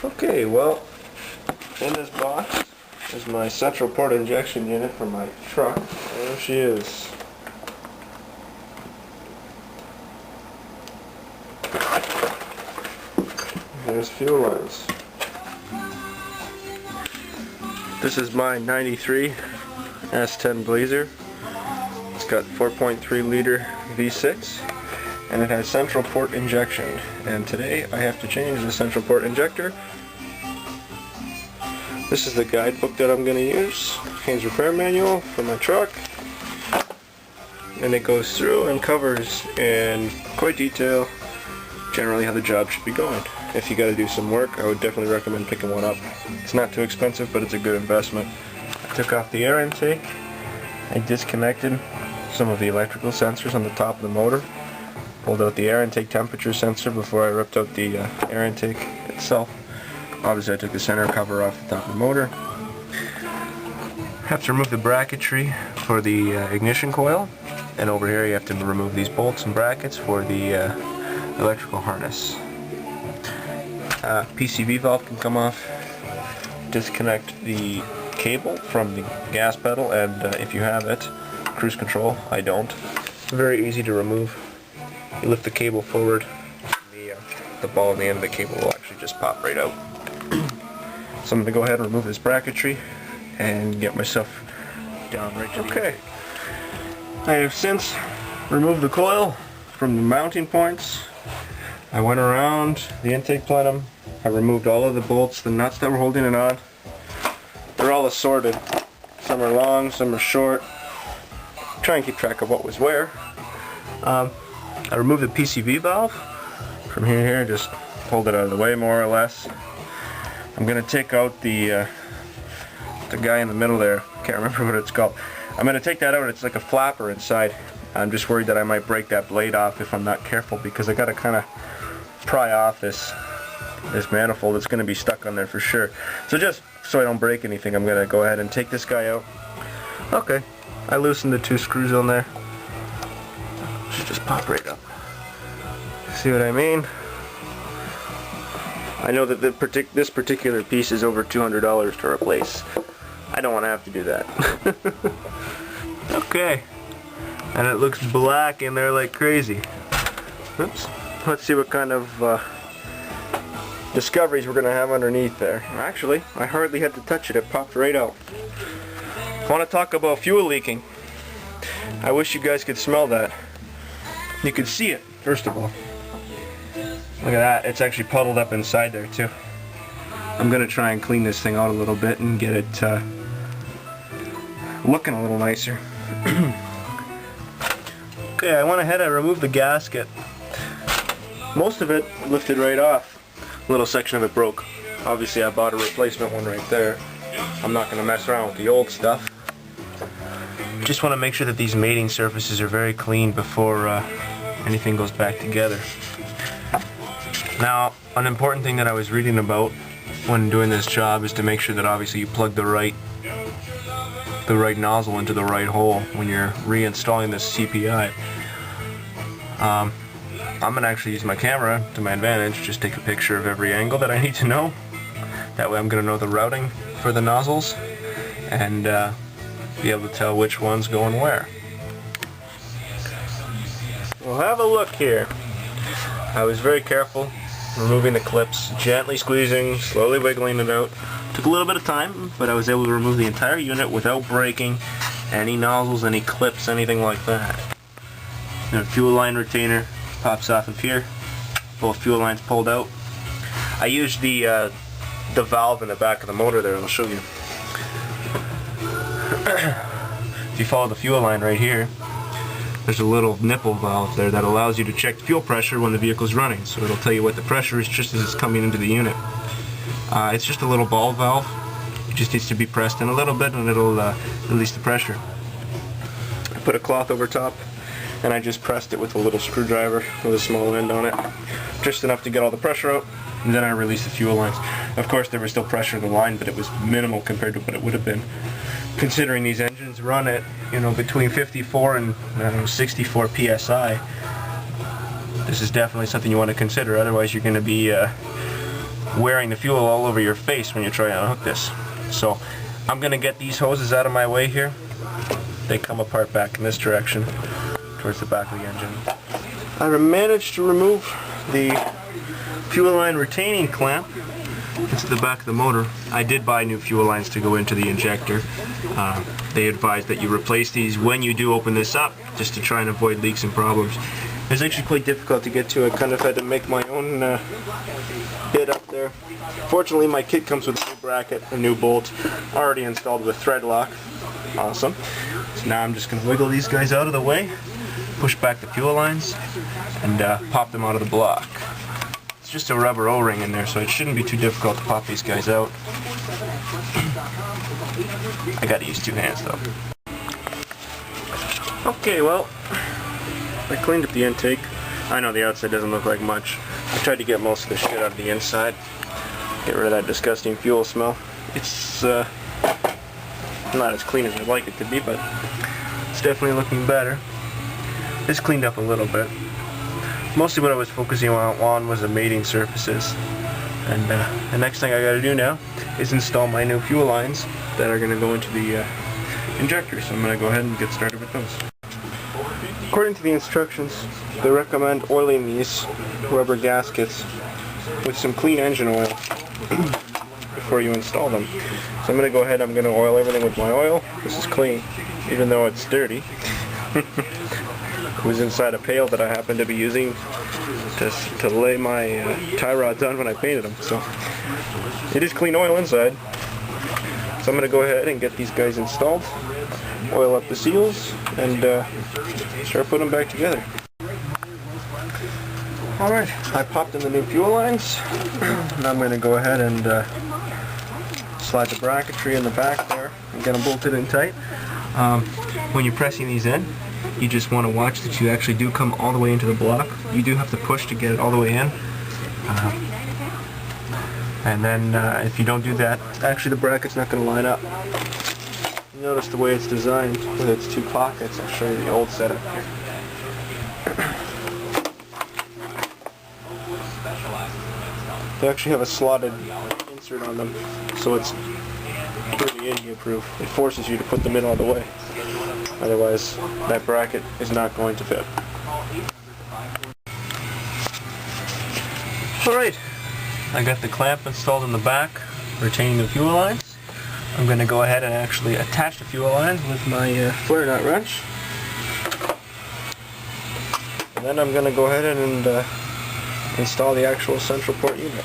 Okay, well, in this box is my central port injection unit for my truck. There she is. There's fuel lines. This is my 93 S10 Blazer. It's got 4.3 liter V6 and it has central port injection. And today I have to change the central port injector. This is the guidebook that I'm going to use. Haynes repair manual for my truck. And it goes through and covers in quite detail generally how the job should be going. If you got to do some work, I would definitely recommend picking one up. It's not too expensive, but it's a good investment. I took off the air intake. I disconnected some of the electrical sensors on the top of the motor. Pulled out the air intake temperature sensor before I ripped out the air intake itself. Obviously I took the center cover off the top of the motor. Have to remove the bracketry for the ignition coil. And over here you have to remove these bolts and brackets for the electrical harness. PCV valve can come off. Disconnect the cable from the gas pedal, and if you have it, cruise control. I don't. It's very easy to remove. You lift the cable forward, the ball on the end of the cable will actually just pop right out. So I'm going to go ahead and remove this bracketry and get myself down right to the intake. I have since removed the coil from the mounting points. I went around the intake plenum. I removed all of the bolts, the nuts that were holding it on. They're all assorted. Some are long, some are short. Try and keep track of what was where. I removed the PCV valve from here, just pulled it out of the way more or less. I'm going to take out the guy in the middle there. Can't remember what it's called. I'm going to take that out. It's like a flapper inside. I'm just worried that I might break that blade off if I'm not careful, because I got to kind of pry off this manifold. It's going to be stuck on there for sure. So just so I don't break anything, I'm going to go ahead and take this guy out. Okay, I loosened the two screws on there. Should just pop right up. See what I mean? I know that this particular piece is over $200 to replace. I don't want to have to do that. Okay, and it looks black in there like crazy. Oops. Let's see what kind of discoveries we're going to have underneath there. Actually, I hardly had to touch it. It popped right out. I want to talk about fuel leaking. I wish you guys could smell that. You could see it, first of all. Look at that. It's actually puddled up inside there, too. I'm going to try and clean this thing out a little bit and get it looking a little nicer. Okay, I went ahead and removed the gasket. Most of it lifted right off. A little section of it broke. Obviously I bought a replacement one right there. I'm not going to mess around with the old stuff. Just want to make sure that these mating surfaces are very clean before anything goes back together. Now, an important thing that I was reading about when doing this job is to make sure that obviously you plug the right nozzle into the right hole when you're reinstalling this CPI. I'm going to actually use my camera to my advantage, just take a picture of every angle that I need to know. That way I'm going to know the routing for the nozzles and be able to tell which one's going where. Well, have a look here. I was very careful removing the clips, gently squeezing, slowly wiggling it out. Took a little bit of time, but I was able to remove the entire unit without breaking any nozzles, any clips, anything like that. And a fuel line retainer pops off of here. Both fuel lines pulled out. I used the valve in the back of the motor there. I'll show you. If you follow the fuel line right here, there's a little nipple valve there that allows you to check fuel pressure when the vehicle's running. So it'll tell you what the pressure is just as it's coming into the unit. It's just a little ball valve. It just needs to be pressed in a little bit and it'll release the pressure. I put a cloth over top and I just pressed it with a little screwdriver with a small end on it. Just enough to get all the pressure out, and then I released the fuel lines. Of course there was still pressure in the line, but it was minimal compared to what it would have been. Considering these engines run at, between 54 and 64 PSI, this is definitely something you want to consider. Otherwise you're going to be wearing the fuel all over your face when you try to unhook this. So I'm going to get these hoses out of my way here. They come apart back in this direction towards the back of the engine. I managed to remove the fuel line retaining clamp into the back of the motor. I did buy new fuel lines to go into the injector. They advise that you replace these when you do open this up, just to try and avoid leaks and problems. It's actually quite difficult to get to. I kind of had to make my own bit up there. Fortunately, my kit comes with a new bracket, a new bolt, already installed with thread lock. Awesome. So now I'm just going to wiggle these guys out of the way, push back the fuel lines, and pop them out of the block. It's just a rubber O-ring in there, so it shouldn't be too difficult to pop these guys out. I gotta use two hands though. Okay, well, I cleaned up the intake. I know the outside doesn't look like much. I tried to get most of the shit out of the inside. Get rid of that disgusting fuel smell. It's not as clean as I'd like it to be, but it's definitely looking better. It's cleaned up a little bit. Mostly what I was focusing on was the mating surfaces. And the next thing I gotta do now is install my new fuel lines that are gonna go into the injector. So I'm gonna go ahead and get started with those. According to the instructions, they recommend oiling these rubber gaskets with some clean engine oil before you install them. So I'm gonna go ahead, I'm gonna oil everything with my oil. This is clean, even though it's dirty. It was inside a pail that I happened to be using to lay my tie rods on when I painted them. So it is clean oil inside. So I'm going to go ahead and get these guys installed, oil up the seals, and start putting them back together. Alright, I popped in the new fuel lines. Now I'm going to go ahead and slide the bracketry in the back there and get them bolted in tight. When you're pressing these in, you just want to watch that you actually do come all the way into the block. You do have to push to get it all the way in. And then if you don't do that, actually the bracket's not going to line up. You notice the way it's designed with its two pockets. I'll show you the old setup here. They actually have a slotted insert on them, so it's pretty India-proof. It forces you to put them in all the way. Otherwise, that bracket is not going to fit. Alright, I got the clamp installed in the back, retaining the fuel lines. I'm going to go ahead and actually attach the fuel lines with my flare nut wrench. And then I'm going to go ahead and install the actual central port unit.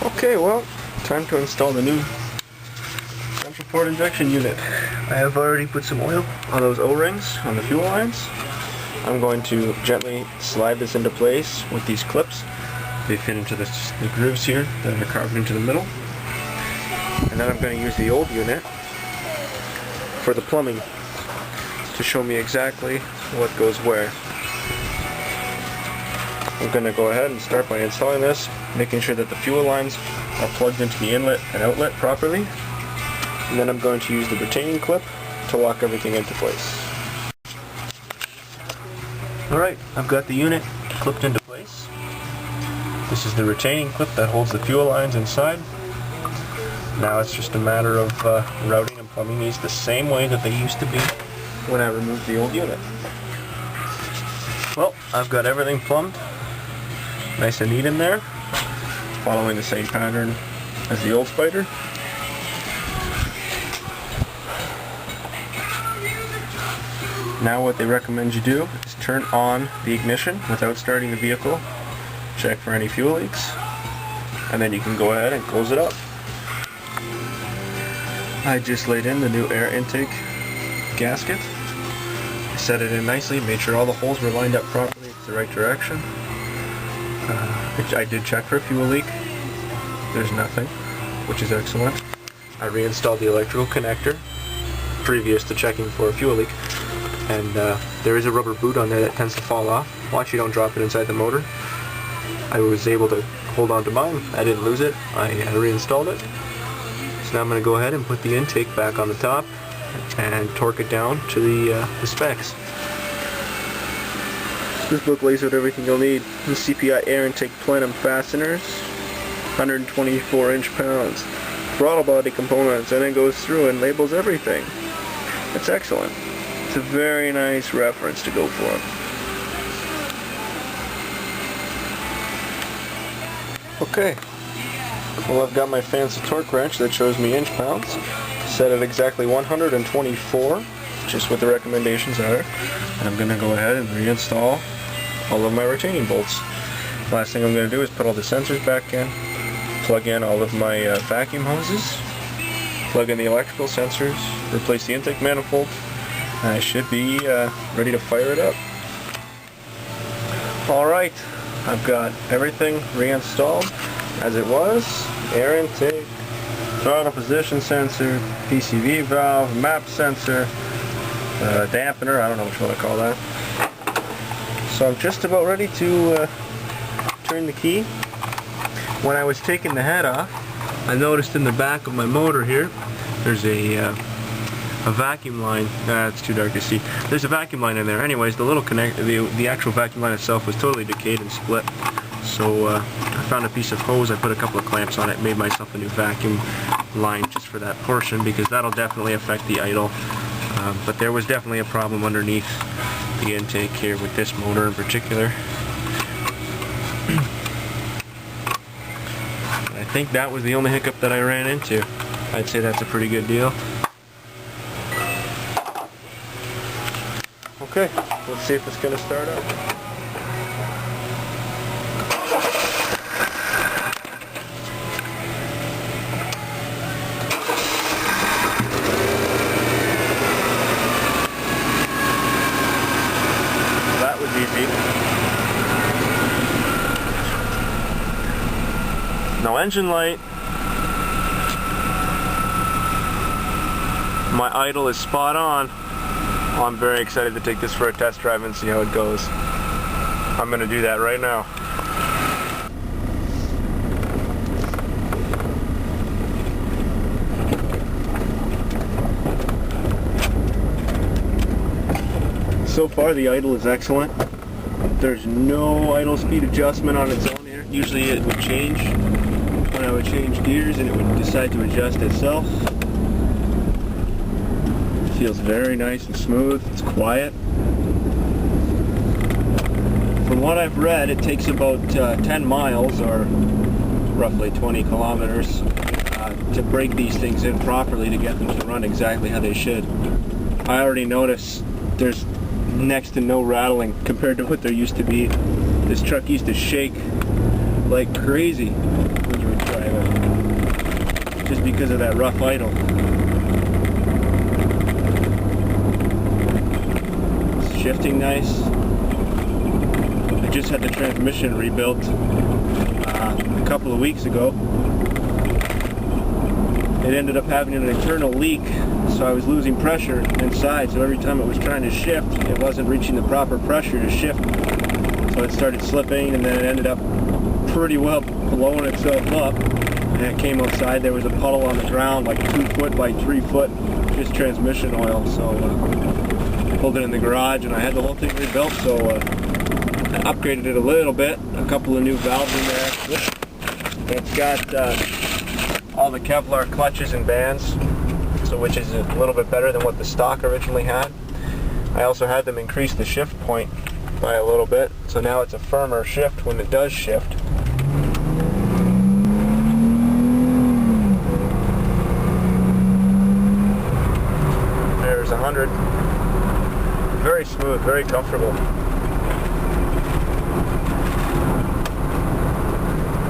Okay, well, time to install the new central port injection unit. I have already put some oil on those O-rings on the fuel lines. I'm going to gently slide this into place with these clips. They fit into the grooves here that are carved into the middle. And then I'm going to use the old unit for the plumbing to show me exactly what goes where. I'm going to go ahead and start by installing this, making sure that the fuel lines are plugged into the inlet and outlet properly. And then I'm going to use the retaining clip to lock everything into place. Alright, I've got the unit clipped into place. This is the retaining clip that holds the fuel lines inside. Now it's just a matter of routing and plumbing these the same way that they used to be when I removed the old unit. Well, I've got everything plumbed, nice and neat in there, following the same pattern as the old Spider. Now what they recommend you do is turn on the ignition without starting the vehicle, check for any fuel leaks, and then you can go ahead and close it up. I just laid in the new air intake gasket. I set it in nicely, made sure all the holes were lined up properly in the right direction. I did check for a fuel leak. There's nothing, which is excellent. I reinstalled the electrical connector previous to checking for a fuel leak. And there is a rubber boot on there that tends to fall off. Watch you don't drop it inside the motor. I was able to hold on to mine. I didn't lose it. I reinstalled it. So now I'm going to go ahead and put the intake back on the top and torque it down to the specs. This book lays out everything you'll need. The CPI air intake plenum fasteners, 124 inch-pounds, throttle body components, and it goes through and labels everything. It's excellent. It's a very nice reference to go for. Okay, well, I've got my fancy torque wrench that shows me inch-pounds, set at exactly 124, just what the recommendations are, and I'm going to go ahead and reinstall all of my retaining bolts. Last thing I'm going to do is put all the sensors back in, plug in all of my vacuum hoses, plug in the electrical sensors, replace the intake manifold, and I should be ready to fire it up. Alright, I've got everything reinstalled as it was. Air intake, throttle position sensor, PCV valve, map sensor, dampener, I don't know which one to call that. So I'm just about ready to turn the key. When I was taking the head off, I noticed in the back of my motor here, there's a vacuum line. It's too dark to see. There's a vacuum line in there. Anyways, the little the actual vacuum line itself was totally decayed and split. So I found a piece of hose, I put a couple of clamps on it, made myself a new vacuum line just for that portion, because that'll definitely affect the idle. But there was definitely a problem underneath the intake here with this motor in particular. I think that was the only hiccup that I ran into. I'd say that's a pretty good deal. Okay, let's see if it's going to start up. That was easy. No engine light. My idle is spot on. Well, I'm very excited to take this for a test drive and see how it goes. I'm going to do that right now. So far the idle is excellent. There's no idle speed adjustment on its own here. Usually it would change when I would change gears and it would decide to adjust itself. Feels very nice and smooth. It's quiet. From what I've read, it takes about 10 miles or roughly 20 kilometers to break these things in properly to get them to run exactly how they should. I already noticed there's next to no rattling compared to what there used to be. This truck used to shake like crazy when you would drive it, just because of that rough idle. Shifting nice. I just had the transmission rebuilt a couple of weeks ago. It ended up having an internal leak, so I was losing pressure inside, so every time it was trying to shift, it wasn't reaching the proper pressure to shift. So it started slipping, and then it ended up pretty well blowing itself up. And it came outside, there was a puddle on the ground, like 2 foot by 3 foot, just transmission oil. So pulled it in the garage, and I had the whole thing rebuilt, so I upgraded it a little bit. A couple of new valves in there. It's got all the Kevlar clutches and bands, so which is a little bit better than what the stock originally had. I also had them increase the shift point by a little bit, so now it's a firmer shift when it does shift. There's 100. Very smooth, very comfortable.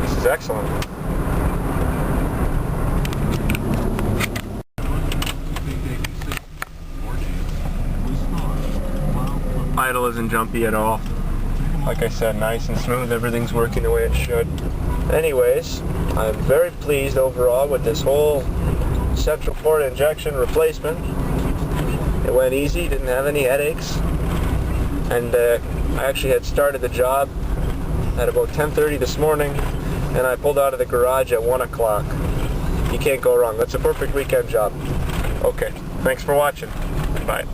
This is excellent. Idle isn't jumpy at all. Like I said, nice and smooth, everything's working the way it should. Anyways, I'm very pleased overall with this whole central port injection replacement. It went easy, didn't have any headaches, and I actually had started the job at about 10:30 this morning, and I pulled out of the garage at 1 o'clock. You can't go wrong. That's a perfect weekend job. Okay, thanks for watching. Bye.